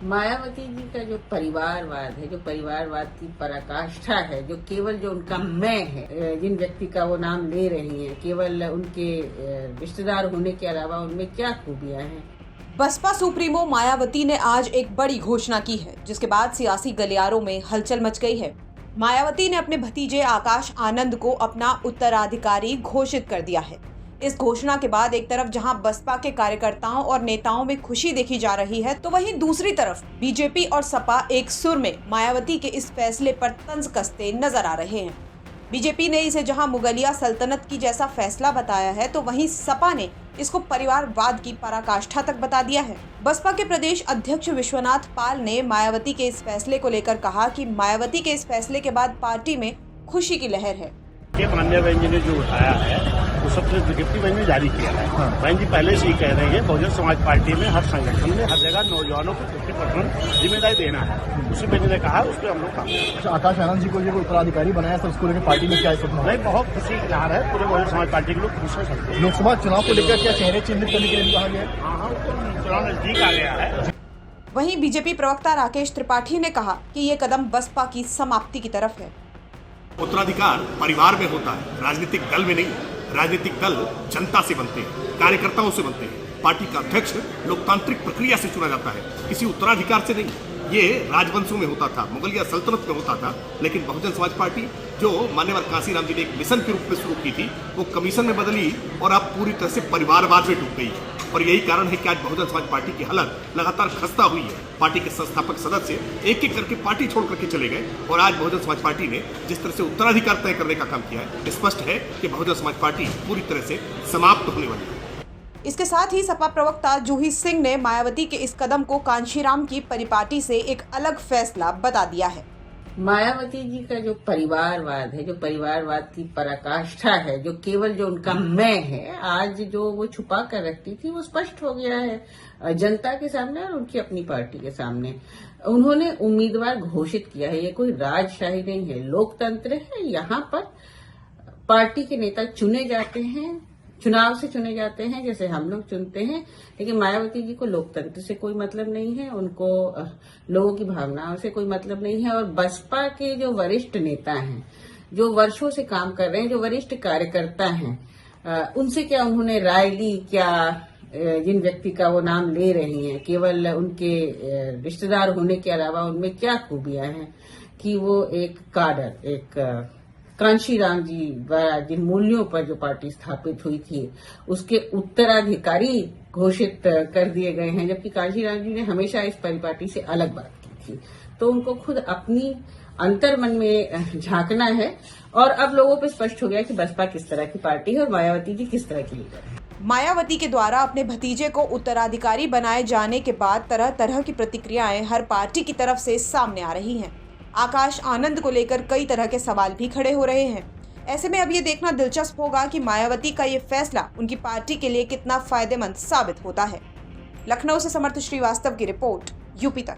मायावती जी का जो परिवारवाद है, जो परिवारवाद की पराकाष्ठा है, जो केवल जो उनका मैं है, जिन व्यक्ति का वो नाम ले रही हैं, केवल उनके रिश्तेदार होने के अलावा उनमें क्या खूबियां हैं। बसपा सुप्रीमो मायावती ने आज एक बड़ी घोषणा की है, जिसके बाद सियासी गलियारों में हलचल मच गई है। मायावती ने अपने भतीजे आकाश आनंद को अपना उत्तराधिकारी घोषित कर दिया है। इस घोषणा के बाद एक तरफ जहां बसपा के कार्यकर्ताओं और नेताओं में खुशी देखी जा रही है, तो वहीं दूसरी तरफ बीजेपी और सपा एक सुर में मायावती के इस फैसले पर तंज कसते नजर आ रहे हैं। बीजेपी ने इसे जहां मुगलिया सल्तनत की जैसा फैसला बताया है, तो वहीं सपा ने इसको परिवारवाद की पराकाष्ठा तक बता दिया है। बसपा के प्रदेश अध्यक्ष विश्वनाथ पाल ने मायावती के इस फैसले को लेकर कहा कि मायावती के इस फैसले के बाद पार्टी में खुशी की लहर है। माननीय बहन जी ने जो उठाया है वो सबसे विज्ञप्ति बहन ने जारी किया है। बहन जी पहले से ही कह रहे हैं बहुजन समाज पार्टी में हर संगठन में हर जगह नौजवानों को 50% जिम्मेदारी देना है। उसी बहन जी ने कहा उस पर हम लोग काम। आकाश आनंद जी को जो उत्तराधिकारी बनाया सर, उसको लेकर पार्टी में क्या नहीं, बहुत खुशी की लहर है। पूरे बहुजन समाज पार्टी के लोग खुश हैं। लोकसभा चुनाव को लेकर क्या चेहरे चिन्हित करने के लिए कहा गया है? हाँ, चुनाव नजदीक आ गया है। वहीं बीजेपी प्रवक्ता राकेश त्रिपाठी ने कहा कि ये कदम बसपा की समाप्ति की तरफ है। उत्तराधिकार परिवार में होता है, राजनीतिक दल में नहीं। राजनीतिक दल जनता से बनते हैं, कार्यकर्ताओं से बनते हैं। पार्टी का अध्यक्ष लोकतांत्रिक प्रक्रिया से चुना जाता है, किसी उत्तराधिकार से नहीं। ये राजवंशों में होता था, मुगलिया सल्तनत में होता था। लेकिन बहुजन समाज पार्टी जो मान्यवर कांसीराम जी ने एक मिशन के रूप में शुरू की थी, वो कमीशन में बदली और अब पूरी तरह से परिवारवाद में डूब गई है। और यही कारण है कि आज बहुजन समाज पार्टी की हालत लगातार खस्ता हुई है। पार्टी के संस्थापक सदस्य एक एक करके पार्टी छोड़ करके चले गए और आज बहुजन समाज पार्टी ने जिस तरह से उत्तराधिकार तय करने का काम किया है, स्पष्ट है कि बहुजन समाज पार्टी पूरी तरह से समाप्त होने वाली है। इसके साथ ही सपा प्रवक्ता जूही सिंह ने मायावती के इस कदम को कांशीराम की परिपाटी से एक अलग फैसला बता दिया है। मायावती जी का जो परिवारवाद है, जो परिवारवाद की पराकाष्ठा है, जो केवल जो उनका मैं है, आज जो वो छुपा कर रखती थी वो स्पष्ट हो गया है जनता के सामने और उनकी अपनी पार्टी के सामने। उन्होंने उम्मीदवार घोषित किया है। ये कोई राजशाही नहीं है, लोकतंत्र है। यहाँ पर पार्टी के नेता चुने जाते हैं, चुनाव से चुने जाते हैं जैसे हम लोग चुनते हैं। लेकिन मायावती जी को लोकतंत्र से कोई मतलब नहीं है, उनको लोगों की भावनाओं से कोई मतलब नहीं है। और बसपा के जो वरिष्ठ नेता हैं, जो वर्षों से काम कर रहे हैं, जो वरिष्ठ कार्यकर्ता हैं, उनसे क्या उन्होंने राय ली? क्या जिन व्यक्ति का वो नाम ले रही हैं, केवल उनके रिश्तेदार होने के अलावा उनमें क्या खूबियां हैं कि वो एक काडर, एक कांशीराम जी द्वारा जिन मूल्यों पर जो पार्टी स्थापित हुई थी उसके उत्तराधिकारी घोषित कर दिए गए हैं। जबकि कांशीराम जी ने हमेशा इस परिपाटी से अलग बात की थी। तो उनको खुद अपनी अंतर्मन में झांकना है और अब लोगों पर स्पष्ट हो गया कि बसपा किस तरह की पार्टी है और मायावती जी किस तरह की लीडर है। मायावती के द्वारा अपने भतीजे को उत्तराधिकारी बनाए जाने के बाद तरह तरह की प्रतिक्रियाएं हर पार्टी की तरफ से सामने आ रही हैं। आकाश आनंद को लेकर कई तरह के सवाल भी खड़े हो रहे हैं। ऐसे में अब ये देखना दिलचस्प होगा कि मायावती का ये फैसला उनकी पार्टी के लिए कितना फायदेमंद साबित होता है। लखनऊ से समर्थ श्रीवास्तव की रिपोर्ट, यूपी तक।